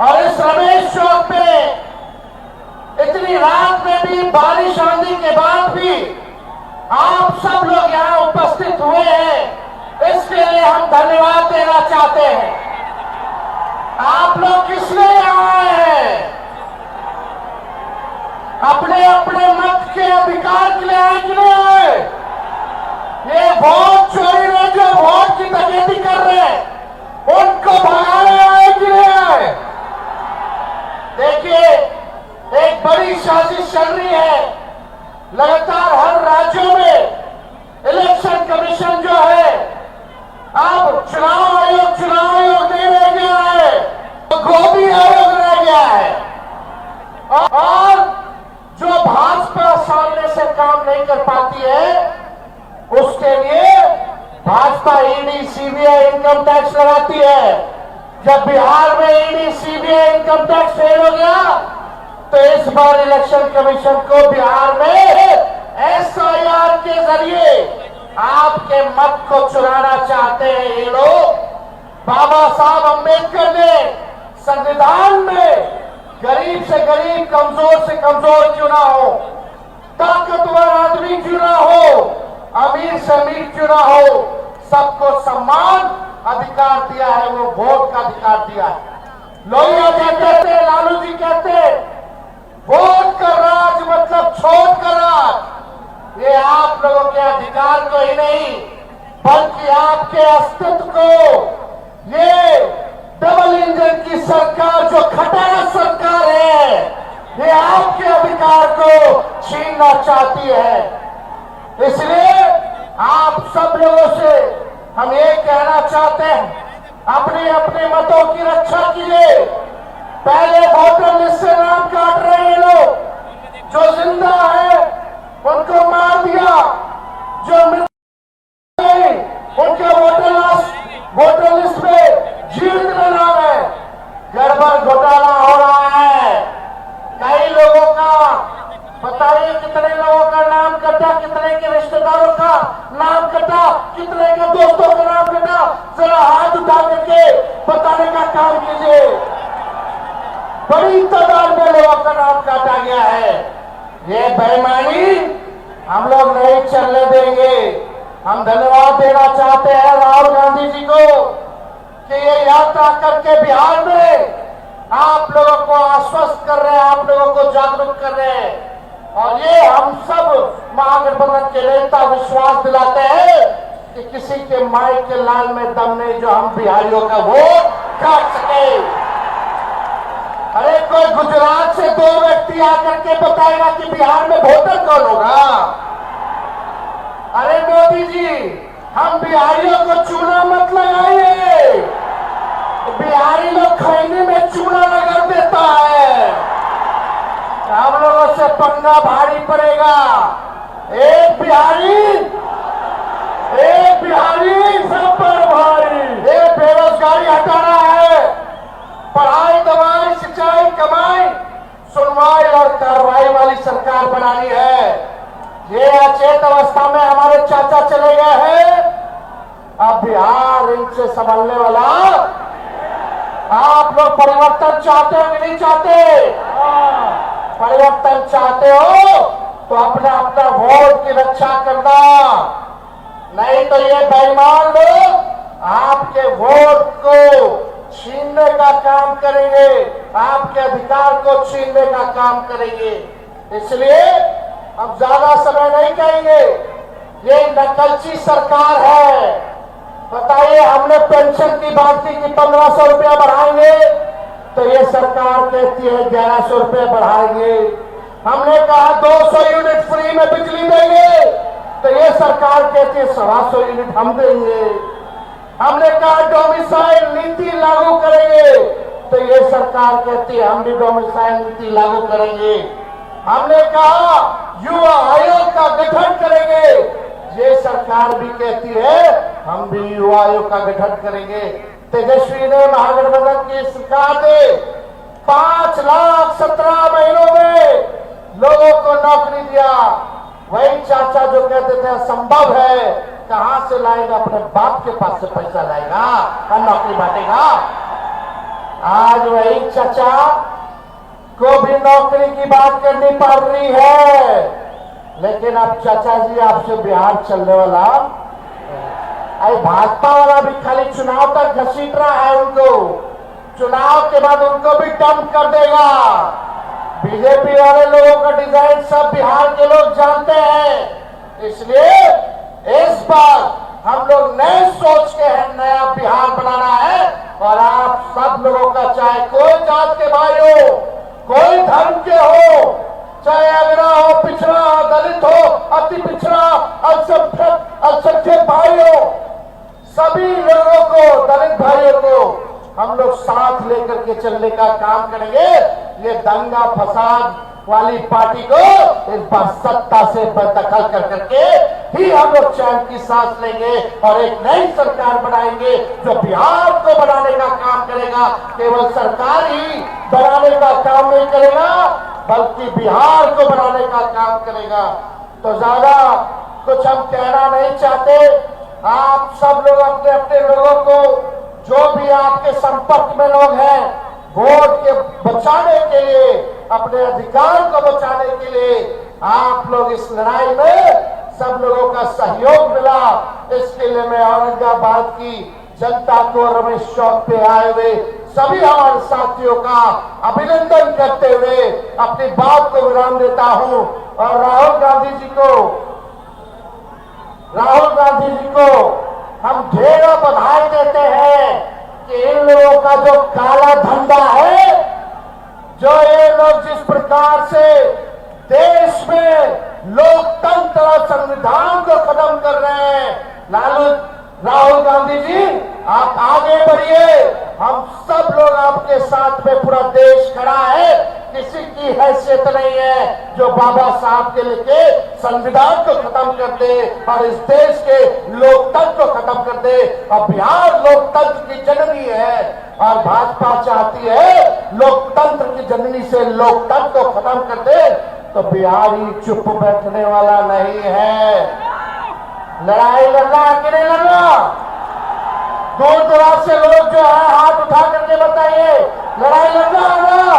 और इस रमेश चौक पे इतनी रात में भी, बारिश आंधी के बाद भी आप सब लोग यहां उपस्थित हुए हैं, इसके लिए हम धन्यवाद देना चाहते हैं। आप लोग किस लिए आए हैं? अपने अपने मत के अधिकार के लिए आए कि नहीं आए? ये वोट चोरी में जो वोट की डकैती कर रहे हैं, उनको भगाने आए कि नहीं आए? देखिए, एक बड़ी साजिश चल रही है। लगातार हर राज्यों में इलेक्शन कमीशन जो है, अब चुनाव आयोग नहीं रह गया है, तो गोदी आयोग रह गया है। और जो भाजपा सामने से काम नहीं कर पाती है, उसके लिए Bhajpa ED CBI income tax लगाती है। जब बिहार में ED CBI income tax fail हो गया, तो इस बार इलेक्शन कमीशन को बिहार में एसआईआर के जरिए आपके मत को चुराना चाहते हैं ये लोग। बाबा साहब अंबेडकर ने संविधान में गरीब से गरीब, कमजोर से कमजोर क्यों ना हो, ताकतवर आदमी क्यों ना हो, अमीर से अमीर क्यों ना हो, सबको सम्मान अधिकार दिया है। वो वोट का अधिकार दिया है। लोहिया कहते थे, लालू जी कहते, वोट का राज मतलब छोड़ का राज। ये आप लोगों के अधिकार को ही नहीं, बल्कि आपके अस्तित्व को ये डबल इंजन की सरकार, जो खटारा सरकार है, ये आपके अधिकार को छीनना चाहती है। इसलिए आप सब लोगों से हम ये कहना चाहते हैं, अपने अपने मतों की रक्षा कीजिए। पहले वोटर लिस्ट से नाम काट रहे हैं लोग, जो जिंदा है उनको मार दिया, जो मृत नहीं उनके वोटर लिस्ट में जीवित में नाम है। गड़बड़ घोटाला हो रहा है। कई लोगों का, बताइए कितने लोगों का नाम कटा, कितने के रिश्तेदारों का नाम कटा, कितने के दोस्तों का नाम कटा, जरा हाथ उठा करके बताने का काम कीजिए। बड़ी तादाद में लोगों का नाम काटा गया है। ये बेईमानी हम लोग नहीं चलने देंगे। हम धन्यवाद देना चाहते हैं राहुल गांधी जी को कि ये यात्रा करके बिहार में आप लोगों को आश्वस्त कर रहे हैं, आप लोगों को जागरूक कर रहे हैं। और ये हम सब महागठबंधन के नेता विश्वास दिलाते हैं कि किसी के माई के लाल में दम नहीं जो हम बिहारियों का वोट काट सके। अरे कोई गुजरात से दो व्यक्ति आकर के बताएगा कि बिहार में वोटर कौन होगा? अरे मोदी जी, हम बिहारियों को चूना मत लगाइए। बिहारी लोग खैनी में चूना रगड़ देता है। हम लोगों से पंगा भारी पड़ेगा। एक बिहारी सब पर भारी। ये बेरोजगारी हटाना है, पढ़ाई, दवाई, सिंचाई, कमाई, सुनवाई और कार्रवाई वाली सरकार बनानी है। ये अचेत अवस्था में हमारे चाचा चले गए हैं, अब बिहार इनसे संभलने वाला। आप लोग परिवर्तन चाहते हो कि नहीं चाहते? परिवर्तन चाहते हो तो अपना अपना वोट की रक्षा करना, नहीं तो ये बेईमान लोग आपके वोट को छीनने का काम करेंगे, आपके अधिकार को छीनने का काम करेंगे। इसलिए अब ज्यादा समय नहीं कहेंगे। ये नकलची सरकार है। बताइए, हमने पेंशन की बात की कि 1500 रुपया बढ़ाएंगे, तो ये सरकार कहती है 1100 रुपये बढ़ाएंगे। हमने कहा 200 यूनिट फ्री में बिजली देंगे, तो ये सरकार कहती है 125 यूनिट हम देंगे। हमने कहा डोमिसाइल नीति लागू करेंगे, तो ये सरकार कहती है हम भी डोमिसाइल नीति लागू करेंगे। हमने कहा युवा आयोग का गठन करेंगे, ये सरकार भी कहती है हम भी युवा आयोग का गठन करेंगे। तेजस्वी ने, महागठबंधन की सरकार ने 5,17,000 महीनों में लोगों को नौकरी दिया। वही चाचा जो कहते थे असंभव है, कहां से लाएगा? अपने बाप के पास से पैसा लाएगा और नौकरी बांटेगा। आज वही चचा को भी नौकरी की बात करनी पड़ रही है। लेकिन अब चाचा जी आपसे बिहार चलने वाला, अरे भाजपा वाला भी खाली चुनाव तक घसीट रहा है उनको, चुनाव के बाद उनको भी डंप कर देगा। बीजेपी वाले लोगों का डिजाइन सब बिहार के लोग जानते हैं। इसलिए इस बार हम लोग नए सोच के हैं, नया बिहार बनाना है। और आप सब लोगों का, चाहे कोई जात के भाई हो, कोई धर्म के हो, चाहे अगरा हो, पिछड़ा हो, दलित हो, अति पिछड़ा, अल्पसंख्यक भाई हो, सभी लोगों को, दलित भाइयों को हम लोग साथ लेकर के चलने का काम करेंगे। ये दंगा फसाद वाली पार्टी को इस बार सत्ता से बेदखल कर करके ही हम लोग चैन की सांस लेंगे और एक नई सरकार बनाएंगे जो बिहार को बनाने का काम करेगा। केवल सरकार ही बनाने का काम नहीं करेगा, बल्कि बिहार को बनाने का काम करेगा। तो ज्यादा कुछ हम कहना नहीं चाहते। आप सब लोग अपने अपने लोगों को, जो भी आपके संपर्क में लोग हैं, वोट के बचाने के लिए, अपने अधिकार को बचाने के लिए आप लोग इस लड़ाई में सब लोगों का सहयोग मिला। इसके लिए मैं औरंगाबाद की जनता को, रमेश चौक पे आए हुए सभी हमारे साथियों का अभिनंदन करते हुए अपनी बात को विराम देता हूं। और राहुल गांधी जी को हम ढेरों बधाई देते हैं कि इन लोगों का जो काला धंधा है, जो ये लोग जिस प्रकार से देश में लोकतंत्र और संविधान को खत्म कर रहे हैं, राहुल गांधी जी आप आगे बढ़िए। हम सब लोग आपके साथ में, पूरा देश खड़ा है। किसी की हैसियत नहीं है जो बाबा साहब के लिखे संविधान को खत्म कर दे और इस देश के लोकतंत्र को खत्म कर दे। और बिहार लोकतंत्र की जननी है और भाजपा चाहती है लोकतंत्र की जननी से लोकतंत्र को खत्म कर दे। तो बिहारी चुप बैठने वाला नहीं है। लड़ाई लड़ना कि नहीं लड़ना? दूर दराज से लोग जो है हाथ उठा करके बताइए, लड़ाई लड़ना है ना?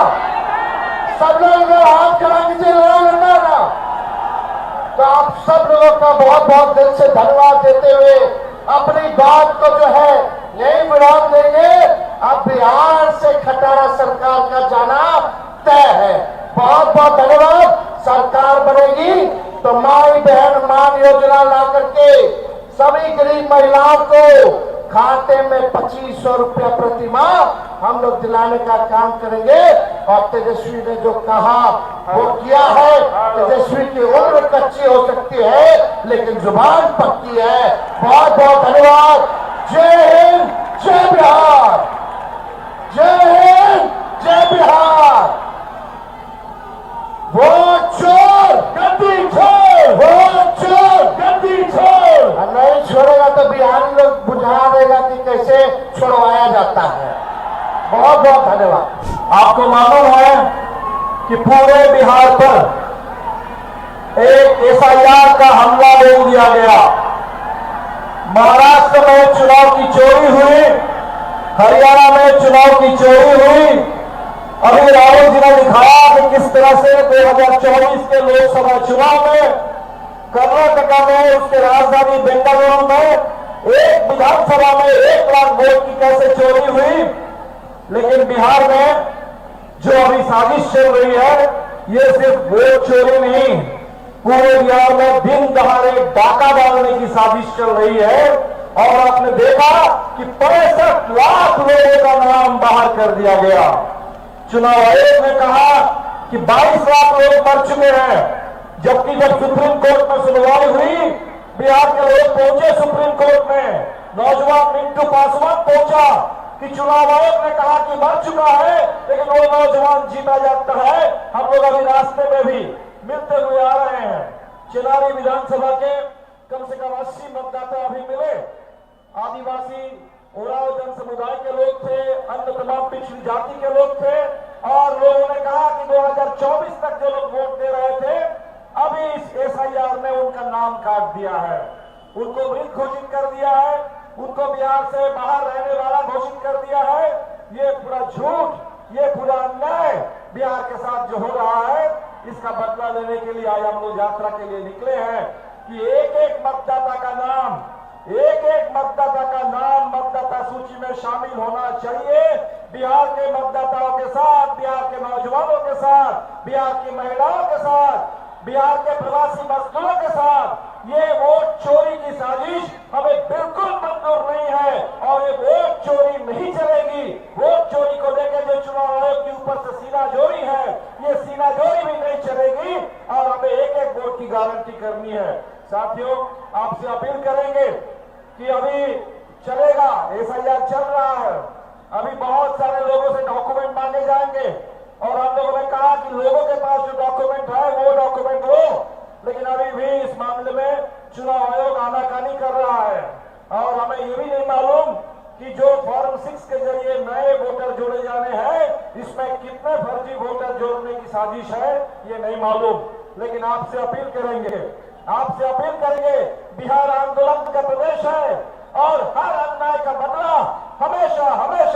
सब लोग हाथ खड़ा कीजिए, लड़ाई लड़ना है ना? तो आप सब लोगों का बहुत बहुत दिल से धन्यवाद देते हुए अपनी बात को जो है यही विराम देंगे। अब बिहार से खटारा सरकार का जाना तय है। बहुत बहुत धन्यवाद। सरकार बनेगी तो माई बहन मान योजना ला करके सभी गरीब महिलाओं को खाते में 2500 रुपया प्रति माह हम लोग दिलाने का काम करेंगे। और तेजस्वी ने जो कहा वो किया है। तेजस्वी की उम्र कच्ची हो सकती है लेकिन जुबान पक्की है। बहुत बहुत धन्यवाद। जय हिंद, जय बिहार। जय हिंद, जय बिहार। वोट चोर गद्दी छोड़, वोट चोर गद्दी छोड़। नहीं छोड़ेगा तो बिहारी लोग बुझा देगा कि कैसे छुड़वाया जाता है। बहुत बहुत धन्यवाद। आपको मालूम है कि पूरे बिहार पर एक एसआईआर का हमला बोल दिया गया। महाराष्ट्र में चुनाव की चोरी हुई, हरियाणा में चुनाव की चोरी हुई। अभी राहुल जी ने दिखाया कि किस तरह से 2024 के लोकसभा चुनाव में कर्नाटक में, उसके राजधानी बेंगलुरु में एक विधानसभा में 1 लाख वोट की कैसे चोरी हुई। लेकिन बिहार में जो अभी साजिश चल रही है, ये सिर्फ वोट चोरी नहीं, पूरे बिहार में दिन दहाड़े डाका डालने की साजिश चल रही है। और आपने देखा कि 65 लाख लोगों का नाम बाहर कर दिया गया। चुनाव आयोग ने कहा कि 22 लाख लोग मर चुके हैं, जबकि जब सुप्रीम कोर्ट में सुनवाई हुई, बिहार के लोग पहुंचे सुप्रीम कोर्ट में, नौजवान मिंटू पासवान पहुंचा कि चुनाव आयोग ने कहा कि मर चुका है लेकिन वो नौजवान जीता जाता है। हम लोग अभी रास्ते में भी मिलते हुए आ रहे हैं। चिनारी विधानसभा के कम से कम 80 मतदाता अभी मिले। आदिवासी उराव जन समुदाय के लोग थे, अन्य तमाम पिछड़ी जाति के लोग थे। और लोगों ने कहा कि 2024 तक जो लोग वोट दे रहे थे, अभी इस एसआईआर ने उनका नाम काट दिया है, उनको मृत घोषित कर दिया है, उनको बिहार से बाहर रहने वाला घोषित कर दिया है। ये पूरा झूठ, ये पूरा अन्याय बिहार के साथ जो हो रहा है, इसका बदला लेने के लिए आज हम लोग यात्रा के लिए निकले हैं कि एक एक मतदाता का नाम मतदाता सूची में शामिल होना चाहिए। बिहार के मतदाताओं के साथ, बिहार के नौजवानों के साथ, बिहार की महिलाओं के साथ, बिहार के प्रवासी मजदूरों के साथ ये वोट चोरी की साजिश हमें बिल्कुल मंजूर नहीं है और ये वोट चोरी नहीं चलेगी। वोट चोरी को लेकर जो चुनाव आयोग के ऊपर से सीनाजोरी है, ये सीनाजोरी भी नहीं चलेगी और हमें एक एक वोट की गारंटी करनी है। साथियों, आपसे अपील करेंगे कि अभी चलेगा, एसआईआर चल रहा है, अभी बहुत सारे लोगों से डॉक्यूमेंट मांगे जाएंगे और हम लोगों ने कहा कि लोगों के पास जो डॉक्यूमेंट है वो डॉक्यूमेंट हो, लेकिन अभी भी इस मामले में चुनाव आयोग आनाकानी कर रहा है और हमें ये भी नहीं मालूम कि जो फॉर्म 6 के जरिए नए वोटर जोड़े जाने हैं, इसमें कितने फर्जी वोटर जोड़ने की साजिश है ये नहीं मालूम। लेकिन आपसे अपील करेंगे, बिहार आंदोलन का प्रदेश है और हर अन्याय का बदला हमेशा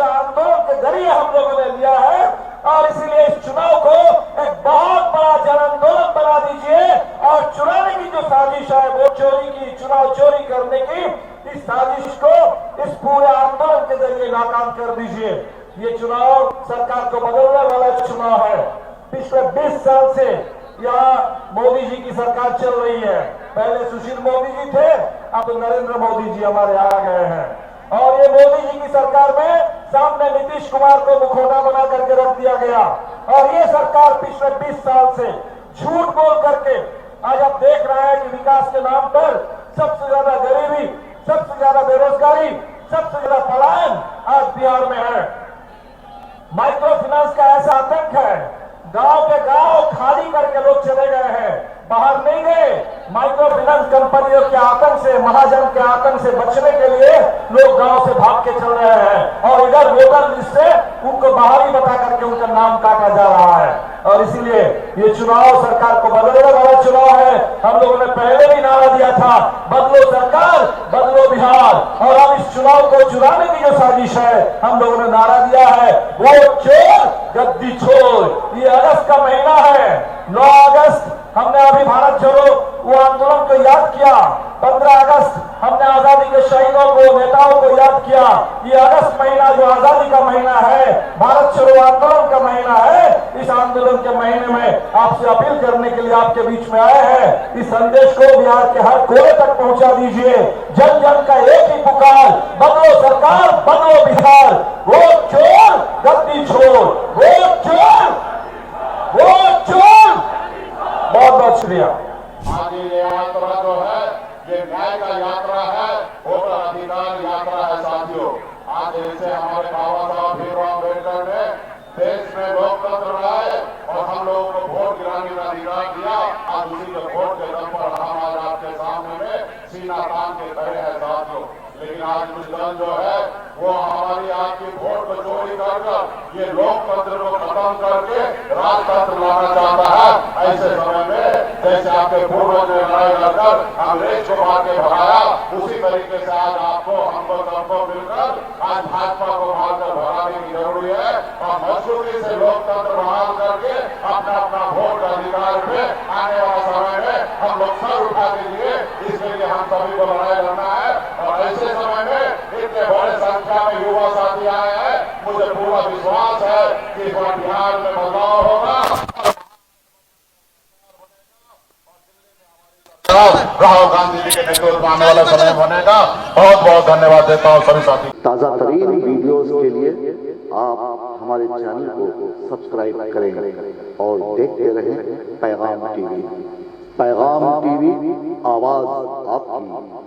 आंदोलन के जरिए हम लोगों ने लिया है और इसीलिए इस चुनाव को एक बहुत बड़ा जन आंदोलन बना दीजिए और चुराने की जो साजिश है, वोट चोरी की, चुनाव चोरी करने की, इस साजिश को इस पूरे आंदोलन के जरिए नाकाम कर दीजिए। ये चुनाव सरकार को बदलने वाला चुनाव है। पिछले 20 साल से यहाँ मोदी जी की सरकार चल रही है। पहले सुशील मोदी जी थे, अब नरेंद्र मोदी जी हमारे आ गए हैं और ये मोदी जी की सरकार में सामने नीतीश कुमार को मुखौटा बना करके रख दिया गया और ये सरकार पिछले 20 साल से झूठ बोल करके आज आप देख रहे हैं कि विकास के नाम पर सबसे ज्यादा गरीबी, सबसे ज्यादा बेरोजगारी, सबसे ज्यादा पलायन आज बिहार में है। माइक्रो फाइनेंस का ऐसा आतंक है, गांव के गांव खाली करके लोग चले गए हैं, बाहर नहीं गए। माइक्रो फाइनेंस कंपनियों के आतंक से, महाजन के आतंक से बचने के लिए लोग गांव से भाग के चल रहे हैं और इधर वोटर लिस्ट से उनको बाहर ही बता करके उनका नाम काटा जा रहा है और इसीलिए ये चुनाव सरकार को बदलने वाला चुनाव है। हम लोगों ने पहले भी नारा दिया था, बदलो सरकार, बदलो बिहार, और अब इस चुनाव को चुराने की जो साजिश है, हम लोगों ने नारा दिया है, वोट चोर गद्दी छोड़। ये अगस्त का महीना है, 9 अगस्त हमने अभी भारत छोड़ो वो आंदोलन को याद किया, 15 अगस्त हमने आजादी के शहीदों को, नेताओं को याद किया। ये अगस्त महीना जो आजादी का महीना है, भारत छोड़ो आंदोलन का महीना है, इस आंदोलन के महीने में आपसे अपील करने के लिए आपके बीच में आए हैं। इस संदेश को बिहार के हर कोने तक पहुंचा दीजिए। जन जन का एक ही पुकार, बदलो सरकार, बदलो बिहार, वोट चोर गद्दी छोड़, वोट चोर, वोट चोर। बहुत बहुत शुक्रिया। आज ये यात्रा जो है, ये न्याय का यात्रा है, वोटर अधिकार यात्रा है। साथियों, आज जैसे हमारे बाबा साहब भीमराव अम्बेडकर ने देश में लोकतंत्र लाए और हम लोगों को वोट गिराने का अधिकार दिया, आज उसी के वोट के दम पर हम आज आपके सामने में सीना तान के खड़े हैं। साथियों, लेकिन आज कुछ दल जो है वो हमारी आपकी वोट को चोरी कर ये लोकतंत्र को खत्म करके राजतंत्र लाना चाहता है। ऐसे समय में जैसे आपके पूर्वज ने लड़ाई लड़कर अंग्रेज को मार के भगाया, उसी तरीके से आज आपको, हमको, सबको मिलकर आज भाजपा को मारकर भगाने की जरूरी है और मजबूती से लोकतंत्र बहाल करके अपना अपना वोट अधिकार पे आने वाला समय में हम लोग सर उठा दीजिए। इसके लिए हम सभी को लड़ाई लड़ना है और ऐसे समय में इतने बड़े संख्या में युवा साथी आए हैं, मुझे पूरा विश्वास है कि इस बार बिहार में बदलाव होगा, राहुल गांधी जी के नेतृत्व में आने वाला समय बनेगा। बहुत बहुत धन्यवाद देता हूँ सभी साथी। ताज़ा तरीन वीडियोस के लिए आप हमारे चैनल को सब्सक्राइब करें और देखते रहें पैगाम टीवी। पैगाम टीवी, आवाज आपकी।